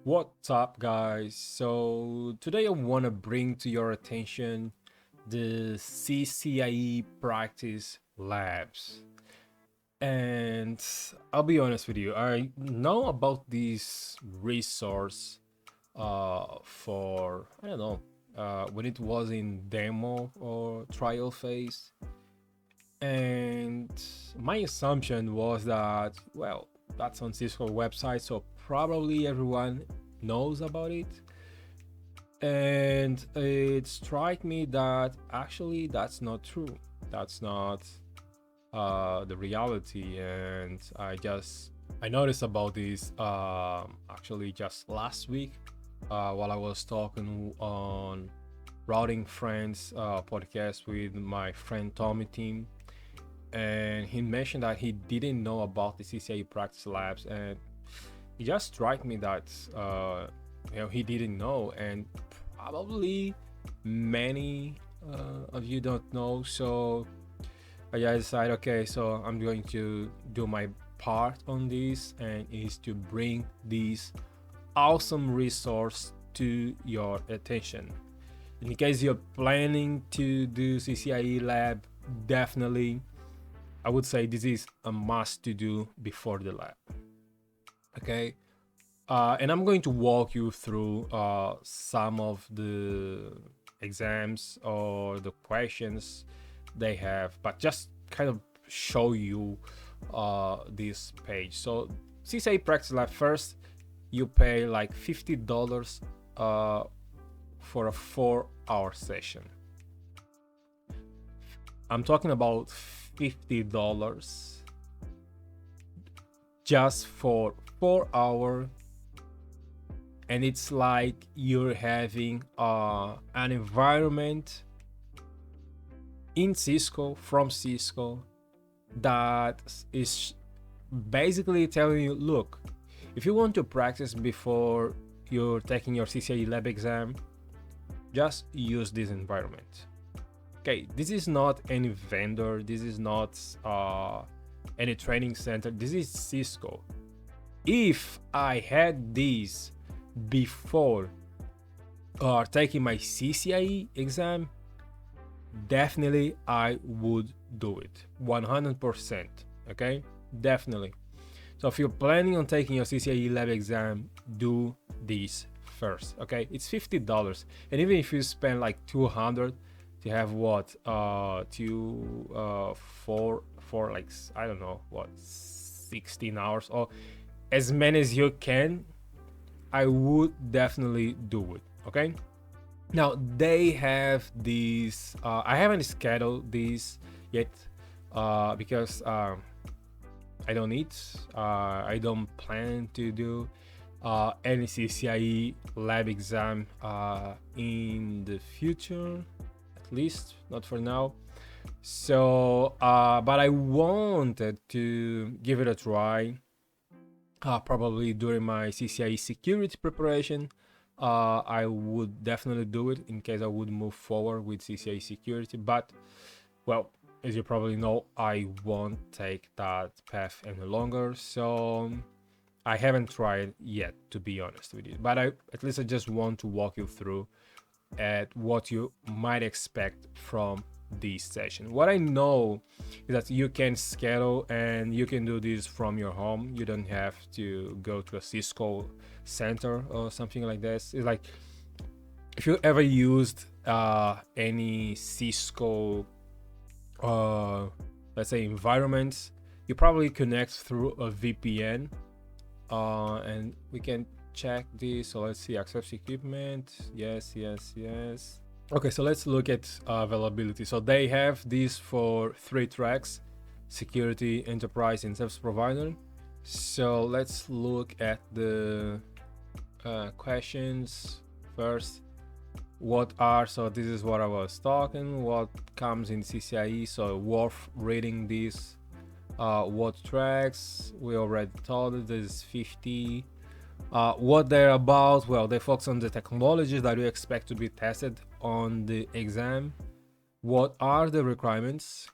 What's up, guys? So today I want to bring to your attention the CCIE practice labs. And I'll be honest with you, I know about this resource for, I don't know, when it was in demo or trial phase. And my assumption was that, well, that's on Cisco website, so probably everyone knows about it. And it struck me that actually that's not true. That's not the reality. And I noticed about this actually just last week while I was talking on Routing Friends podcast with my friend Tommy team, and he mentioned that he didn't know about the CCIE practice labs, and it just struck me that he didn't know, and probably many of you don't know. So I just decided, okay, so I'm going to do my part on this, and is to bring this awesome resource to your attention. In case you're planning to do CCIE lab, definitely I would say this is a must to do before the lab. Okay, and I'm going to walk you through some of the exams or the questions they have, but just kind of show you this page. So CCIE practice lab, first you pay like $50 for a 4-hour session. I'm talking about $50 just for 4 hours, and it's like you're having an environment in Cisco, from Cisco, that is basically telling you, look, if you want to practice before you're taking your CCIE lab exam, just use this environment. Okay, this is not any vendor, this is not any training center, this is Cisco. If I had this before taking my CCIE exam, definitely I would do it 100%. Okay, definitely. So if you're planning on taking your CCIE lab exam, do this first. Okay, it's $50, and even if you spend like 200 to have what for like, I don't know what, 16 hours or as many as you can, I would definitely do it. Okay, now they have these I haven't scheduled these yet because I don't need I don't plan to do any CCIE lab exam in the future, at least not for now. So but I wanted to give it a try probably during my CCIE security preparation. I would definitely do it in case I would move forward with CCIE security, but well, as you probably know, I won't take that path any longer, so I haven't tried yet, to be honest with you. But at least I just want to walk you through at what you might expect from this session. What I know is that you can schedule and you can do this from your home. You don't have to go to a Cisco center or something like this. It's like, if you ever used any Cisco let's say environments, you probably connect through a VPN, and we can check this. So let's see, access equipment, yes. Okay, so let's look at availability. So they have this for 3 tracks: security, enterprise, and service provider. So let's look at the questions first. So this is what I was talking, what comes in CCIE, so worth reading this. What tracks, we already told it, this is 50. What they're about, well, they focus on the technologies that you expect to be tested on the exam. What are the requirements?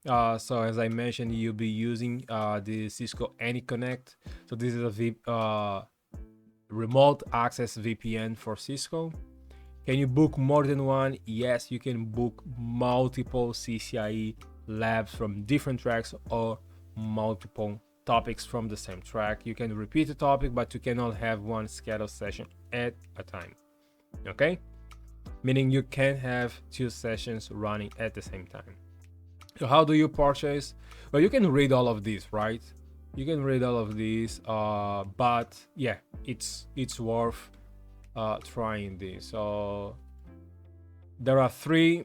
So as I mentioned, you'll be using the Cisco AnyConnect. So this is a remote access VPN for Cisco. Can you book more than one? Yes, you can book multiple CCIE labs from different tracks or multiple topics from the same track. You can repeat the topic, but you cannot have one scheduled session at a time. Okay? Meaning you can't have two sessions running at the same time. So how do you purchase? Well, you can read all of these, right? You can read all of these, but yeah, it's worth trying this. So there are three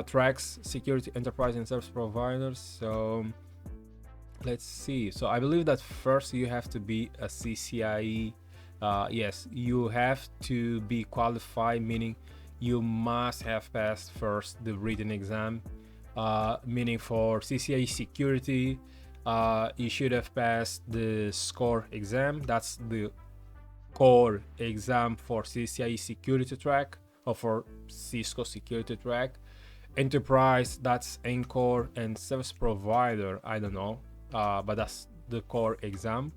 tracks: security, enterprise, and service providers. So let's see. So I believe that first you have to be a CCIE. Yes, you have to be qualified, meaning you must have passed first the written exam. Meaning for CCIE security, you should have passed the SCORE exam. That's the core exam for CCIE security track or for Cisco security track. Enterprise, that's Encore, and service provider, I don't know, but that's the core exam.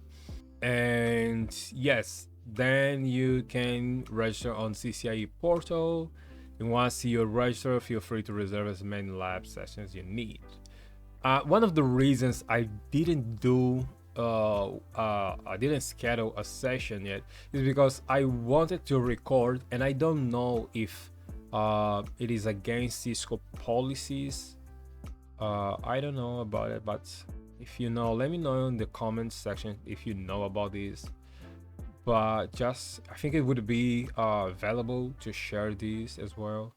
And yes, then you can register on CCIE portal. And once you're registered, feel free to reserve as many lab sessions you need. One of the reasons I didn't schedule a session yet is because I wanted to record, and I don't know if it is against Cisco policies. I don't know about it, but if you know, let me know in the comments section if you know about this. But just, I think it would be valuable to share this as well.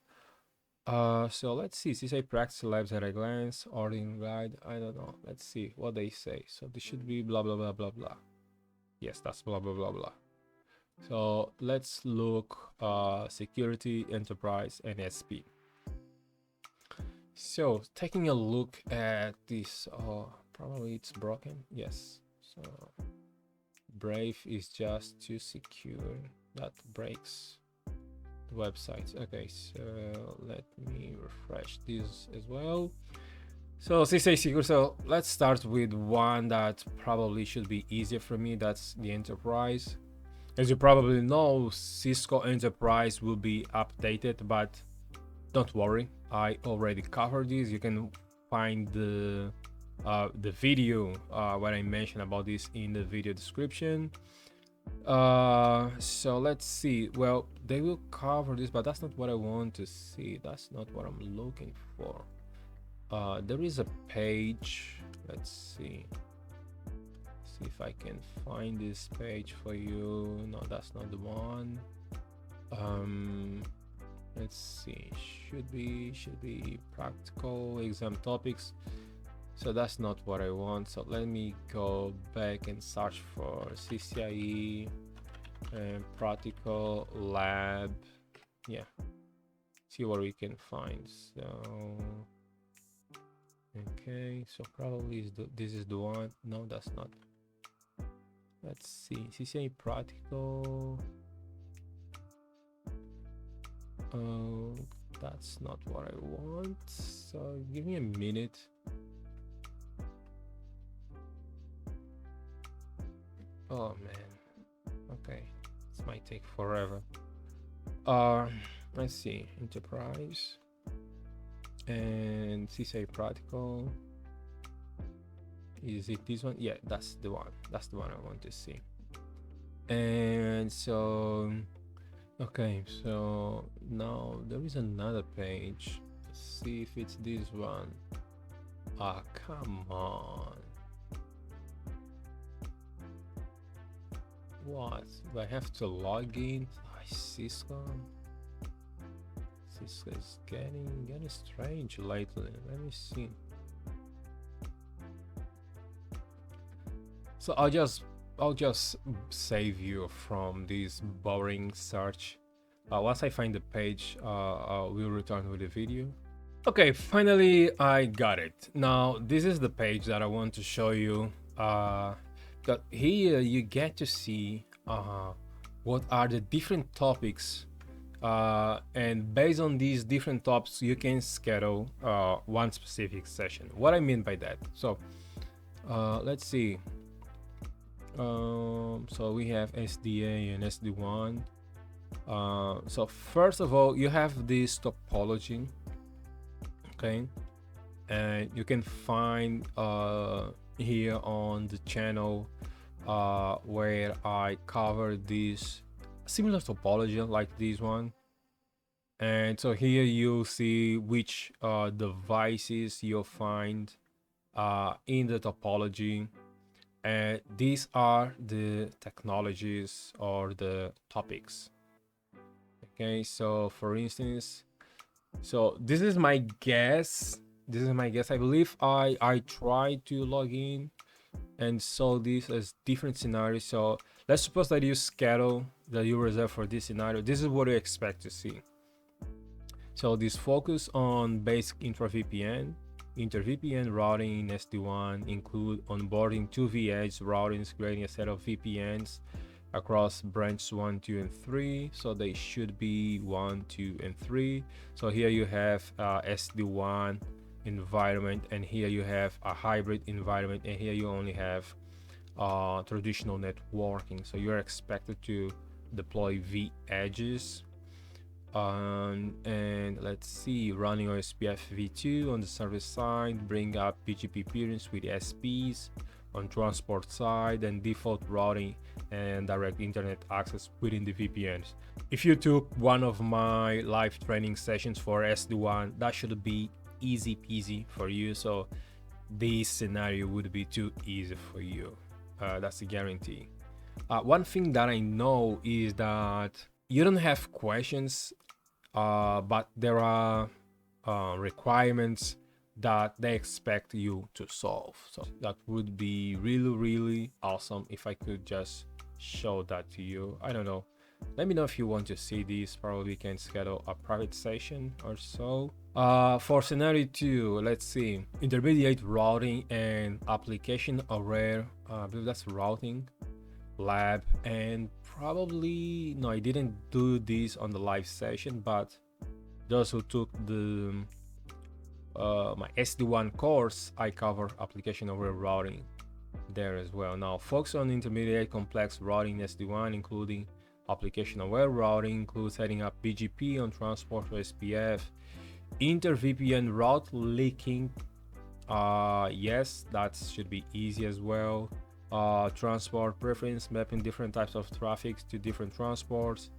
So let's see, CCIE practice labs at a glance, ordering guide, I don't know. Let's see what they say. So this should be blah, blah, blah, blah, blah. Yes, that's blah, blah, blah, blah. So let's look, security, enterprise, and SP. So taking a look at this, probably it's broken. Yes. So Brave is just too secure. That breaks the website. Okay, so let me refresh this as well. So CCIE secure. So let's start with one that probably should be easier for me. That's the enterprise. As you probably know, Cisco Enterprise will be updated, but don't worry, I already covered this. You can find the video what I mentioned about this in the video description. So let's see. Well, they will cover this, but that's not what I want to see. That's not what I'm looking for. There is a page. Let's see if I can find this page for you. No, that's not the one. Let's see, should be practical exam topics. So that's not what I want. So let me go back and search for CCIE and practical lab. Yeah, see what we can find. So okay, so probably this is the one. No, that's not. Let's see, CCIE practical. Oh, that's not what I want. So give me a minute. Oh man, okay, this might take forever. Let's see, enterprise and CCIE practical. Is it this one? Yeah, that's the one. That's the one I want to see. And so okay, so now there is another page. Let's see if it's this one. Ah, come on. What? Do I have to log in? Cisco is getting strange lately. Let me see. So I'll just save you from this boring search. Once I find the page, we'll return with the video. Okay, finally I got it. Now this is the page that I want to show you. That here you get to see what are the different topics, and based on these different topics you can schedule one specific session. What I mean by that, so let's see. So we have SDA and SD1. So first of all, you have this topology, okay, and you can find here on the channel where I cover this similar topology like this one. And so here you'll see which devices you'll find in the topology, and these are the technologies or the topics. Okay, so for instance, so this is my guess. I believe I tried to log in and saw this as different scenarios. So let's suppose that you schedule that you reserve for this scenario. This is what you expect to see. So this focus on basic intra-VPN, inter-VPN routing in SD1 include onboarding 2V edge routings, creating a set of VPNs across branch 1, 2, and 3. So they should be 1, 2, and 3. So here you have SD1 environment, and here you have a hybrid environment, and here you only have traditional networking. So you're expected to deploy V edges. And let's see, running OSPF v2 on the service side, bring up BGP peerings with SPs on transport side, and default routing and direct internet access within the VPNs. If you took one of my live training sessions for SD1, that should be easy peasy for you. So this scenario would be too easy for you. That's a guarantee. One thing that I know is that you don't have questions, but there are requirements that they expect you to solve. So that would be really awesome if I could just show that to you. I don't know. Let me know if you want to see this. Probably we can schedule a private session or so. For scenario 2, let's see. Intermediate routing and application aware. I believe that's routing lab, and probably no, I didn't do this on the live session, but those who took the my SD1 course, I cover application aware routing there as well. Now focus on intermediate complex routing SD1, including application aware routing, includes setting up BGP on transport or SPF, inter VPN route leaking. Yes, that should be easy as well. Transport preference, mapping different types of traffic to different transports,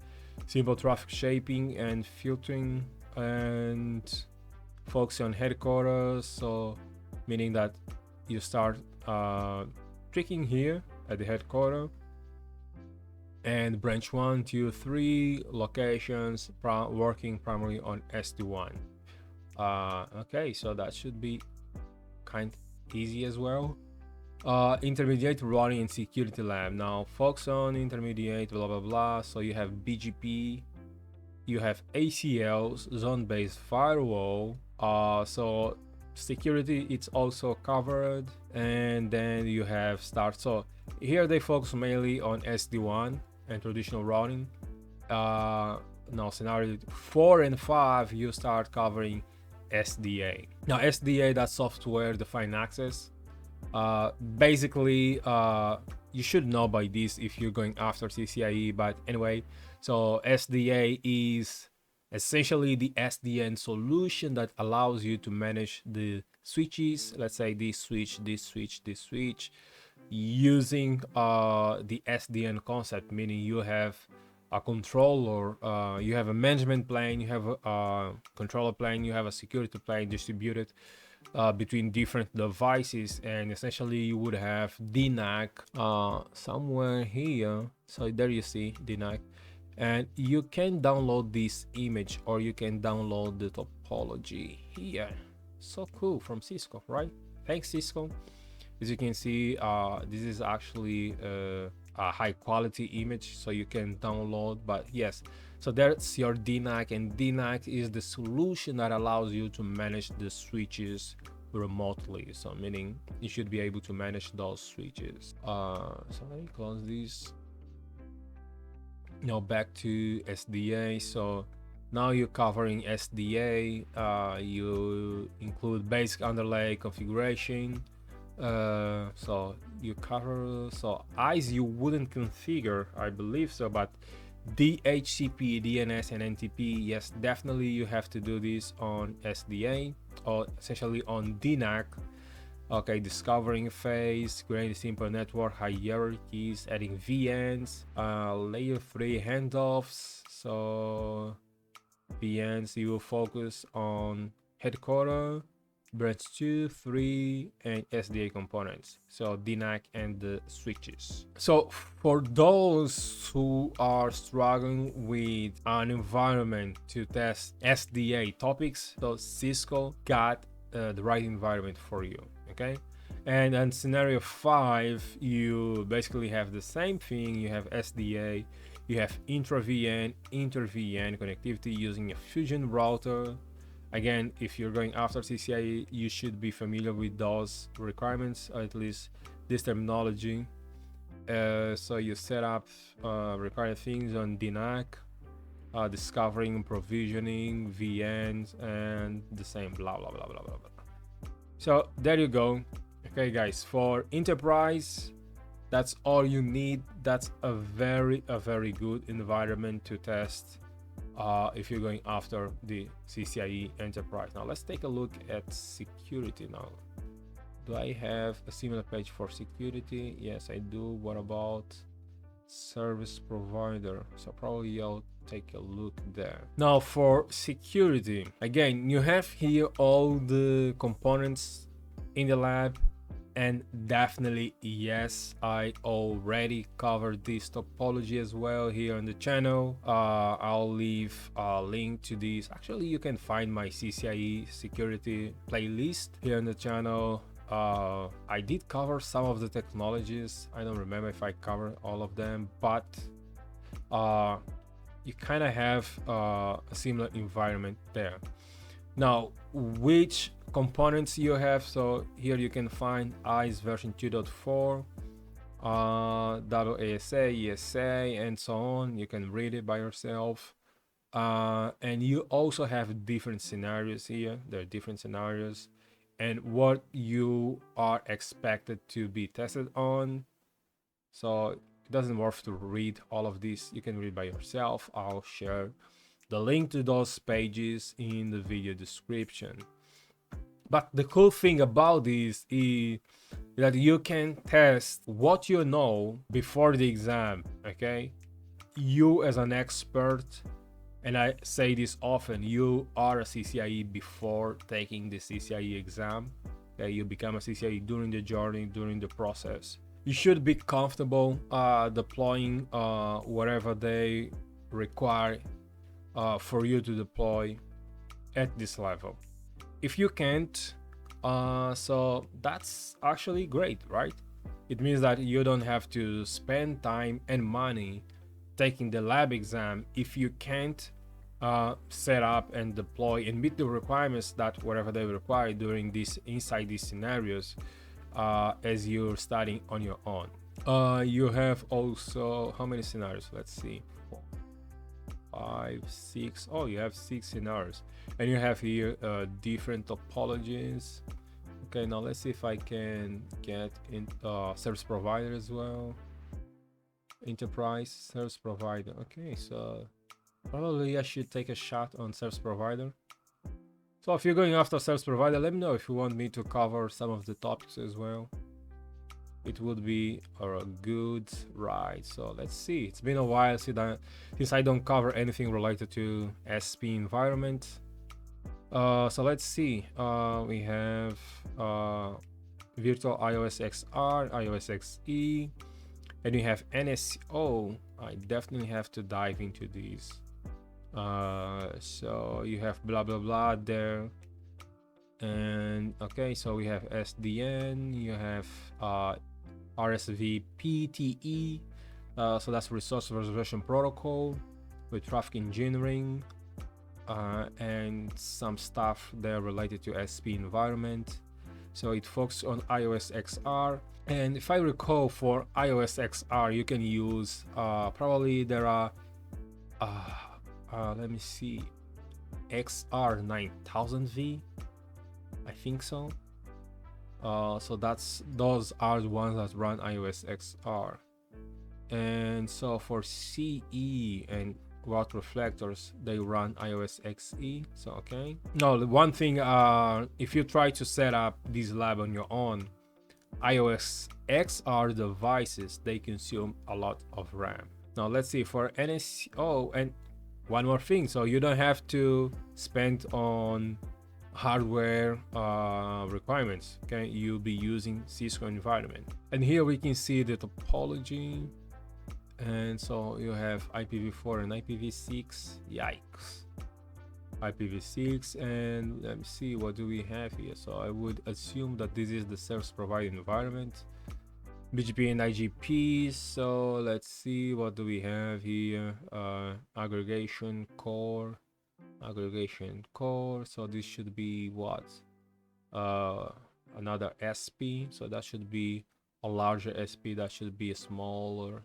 simple traffic shaping and filtering, and focus on headquarters. So meaning that you start tricking here at the headquarters, and branch 1, 2, 3 locations working primarily on SD1. Okay, so that should be kind of easy as well. Intermediate routing and security lab. Now focus on intermediate blah blah blah. So you have BGP, you have ACLs, zone-based firewall. So security, it's also covered, and then you have start. So here they focus mainly on SD1 and traditional routing. Now scenario 4 and 5 you start covering SDA. Now SDA, that's software defined access. Basically you should know by this if you're going after CCIE, but anyway, so SDA is essentially the SDN solution that allows you to manage the switches, let's say this switch, this switch, this switch, using the SDN concept, meaning you have a controller, you have a management plane, you have a controller plane, you have a security plane distributed between different devices, and essentially you would have DNAC somewhere here. So there you see DNAC, and you can download this image or you can download the topology here. So cool, from Cisco, right? Thanks Cisco. As you can see, this is actually a high quality image, so you can download. But yes, so that's your DNAC, and DNAC is the solution that allows you to manage the switches remotely. So meaning you should be able to manage those switches. So let me close this. Now back to SDA. So now you're covering SDA. You include basic underlay configuration, So you cover, so eyes you wouldn't configure, I believe so, but DHCP, DNS, and NTP, yes, definitely you have to do this on SDA, or essentially on DNAC. Okay, discovering phase, creating simple network hierarchies, adding VNs, layer 3 handoffs. So VNs, you will focus on headquarter, branch 2, 3, and SDA components. So DNAC and the switches. So for those who are struggling with an environment to test SDA topics, so Cisco got the right environment for you. Okay, and in scenario 5, you basically have the same thing. You have SDA, you have intra-VN, inter-VN connectivity using a fusion router. Again, if you're going after CCIE, you should be familiar with those requirements, or at least this terminology. So you set up required things on DNAC, discovering, provisioning, VNs, and the same blah blah blah blah blah blah. So there you go. Okay guys, for enterprise, that's all you need. That's a very good environment to test if you're going after the CCIE enterprise. Now let's take a look at security now. Do I have a similar page for security? Yes, I do. What about service provider? So probably I'll take a look there. Now for security, again, you have here all the components in the lab, and definitely yes, I already covered this topology as well here on the channel. I'll leave a link to this. Actually, you can find my CCIE security playlist here on the channel. I did cover some of the technologies. I don't remember if I covered all of them, but you kind of have a similar environment there. Now, which components you have? So here you can find ISE version 2.4, WASA, ESA, and so on. You can read it by yourself. And you also have different scenarios here. There are different scenarios and what you are expected to be tested on. So it doesn't worth to read all of this. You can read by yourself. I'll share the link to those pages in the video description. But the cool thing about this is that you can test what you know before the exam. Okay, you as an expert, and I say this often, you are a CCIE before taking the CCIE exam. Okay, you become a CCIE during the journey, during the process. You should be comfortable deploying whatever they require for you to deploy at this level. If you can't, so that's actually great, right? It means that you don't have to spend time and money taking the lab exam if you can't set up and deploy and meet the requirements that whatever they require during this inside these scenarios as you're studying on your own. You have also, how many scenarios? Let's see, 4, 5, 6. Oh, you have 6 scenarios, and you have here different topologies. Okay, now let's see if I can get in service provider as well. Enterprise service provider. Okay, so probably I should take a shot on service provider. So if you're going after service provider, let me know if you want me to cover some of the topics as well. It would be a good ride. So let's see. It's been a while since I don't cover anything related to SP environment. So let's see. We have virtual iOS XR, iOS XE, and we have NSO. I definitely have to dive into these. So you have blah blah blah there, and okay, so we have SDN, you have RSV PTE, so that's resource reservation protocol with traffic engineering, and some stuff there related to SP environment. So it focuses on iOS XR, and if I recall, for iOS XR you can use probably there are let me see, XR 9000V, I think so. So those are the ones that run iOS XR. And so for CE and route reflectors, they run iOS XE. So okay. Now the one thing, if you try to set up this lab on your own, iOS XR devices, they consume a lot of RAM. Now let's see for NS. Oh, and one more thing, so you don't have to spend on hardware requirements. Okay, you'll be using Cisco environment. And here we can see the topology. And so you have IPv4 and IPv6. Yikes. IPv6, and let me see, what do we have here? So I would assume that this is the service provider environment, BGP and IGP. So let's see, what do we have here? Aggregation core. So this should be what? Another SP. So that should be a larger SP. That should be a smaller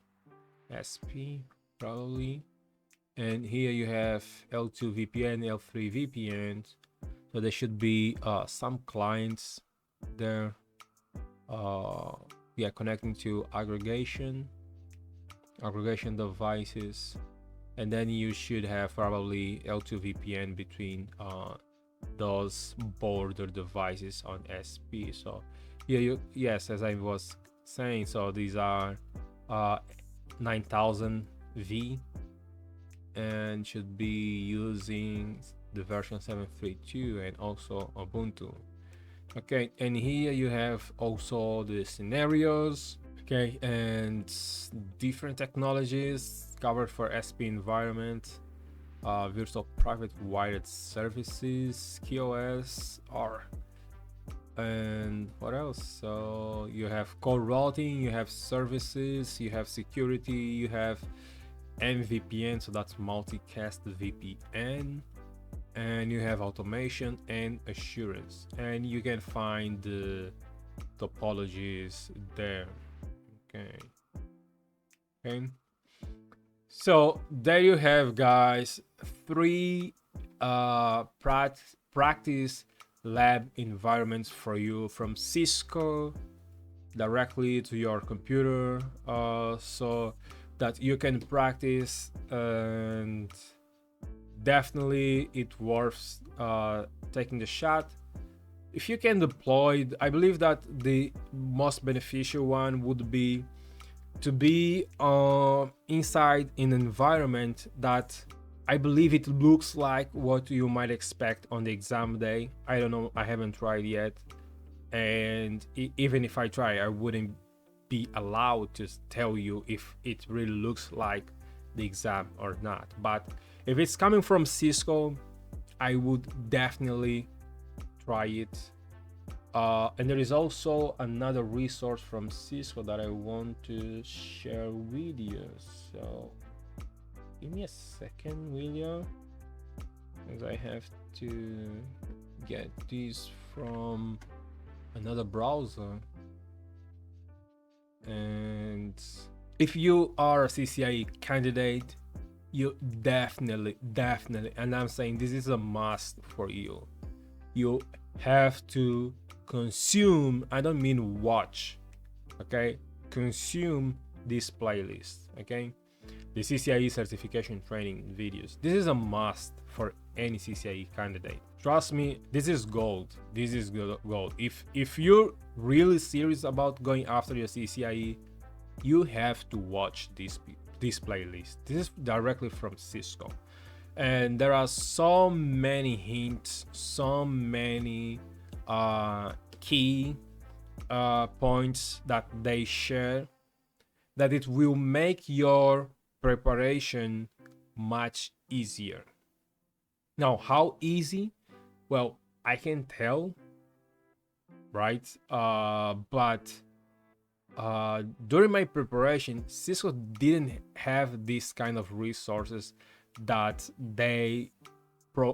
SP probably. And here you have L2 VPN, L3 VPN. So there should be some clients there. Yeah, connecting to aggregation devices. And then you should have probably L2 VPN between those border devices on SP. So here yes, as I was saying, so these are 9000 V, and should be using the version 732 and also Ubuntu. Okay, and here you have also the scenarios. Okay, and different technologies covered for SP environment, virtual private wired services, QoS, R, and what else? So you have core routing, you have services, you have security, you have MVPN, so that's multicast VPN, and you have automation and assurance, and you can find the topologies there. Okay, so there you have, guys, 3 practice lab environments for you from Cisco directly to your computer, so that you can practice, and definitely it worth taking the shot. If you can deploy, I believe that the most beneficial one would be to be inside an environment that I believe it looks like what you might expect on the exam day. I don't know, I haven't tried yet, and even if I try, I wouldn't be allowed to tell you if it really looks like the exam or not. But if it's coming from Cisco, I would definitely try it. And there is also another resource from Cisco that I want to share with you. So give me a second, will you? Because I have to get this from another browser. And if you are a CCIE candidate, you definitely, and I'm saying this is a must for you, you have to consume, I don't mean watch, okay, consume this playlist, okay, the CCIE certification training videos. This is a must for any CCIE candidate. Trust me, this is gold. This is gold. If you're really serious about going after your CCIE, you have to watch this playlist. This is directly from Cisco, and there are so many hints, so many key points that they share, that it will make your preparation much easier. Now, how easy? Well, I can tell, right? But during my preparation, Cisco didn't have this kind of resources that they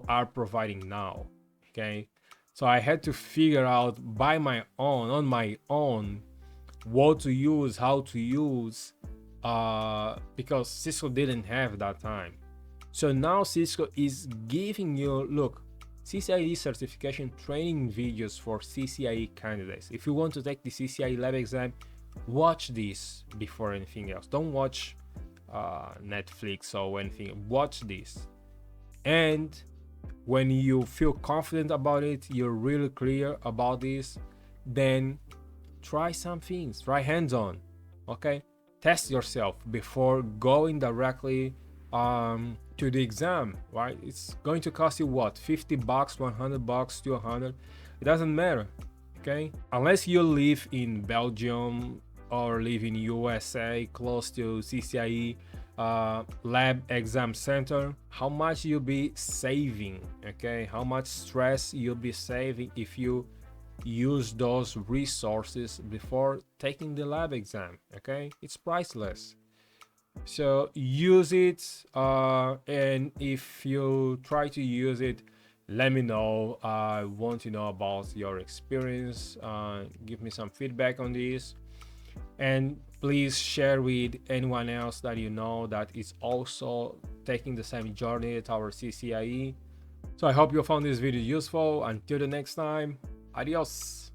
are providing now. Okay, so I had to figure out on my own, what to use, how to use, because Cisco didn't have that time. So now Cisco is giving you, look, CCIE certification training videos for CCIE candidates. If you want to take the CCIE lab exam, watch this before anything else. Don't watch Netflix or anything. Watch this, and when you feel confident about it, you're really clear about this, then try some things, try hands-on, okay? Test yourself before going directly to the exam, right? It's going to cost you what, 50 bucks, 100 bucks, 200, it doesn't matter, okay? Unless you live in Belgium or live in USA close to CCIE lab exam center, how much you'll be saving, okay? How much stress you'll be saving if you use those resources before taking the lab exam, okay? It's priceless. So use it, and if you try to use it, let me know. I want to know about your experience. Give me some feedback on this, and please share with anyone else that you know that is also taking the same journey towards CCIE. So I hope you found this video useful. Until the next time, adios.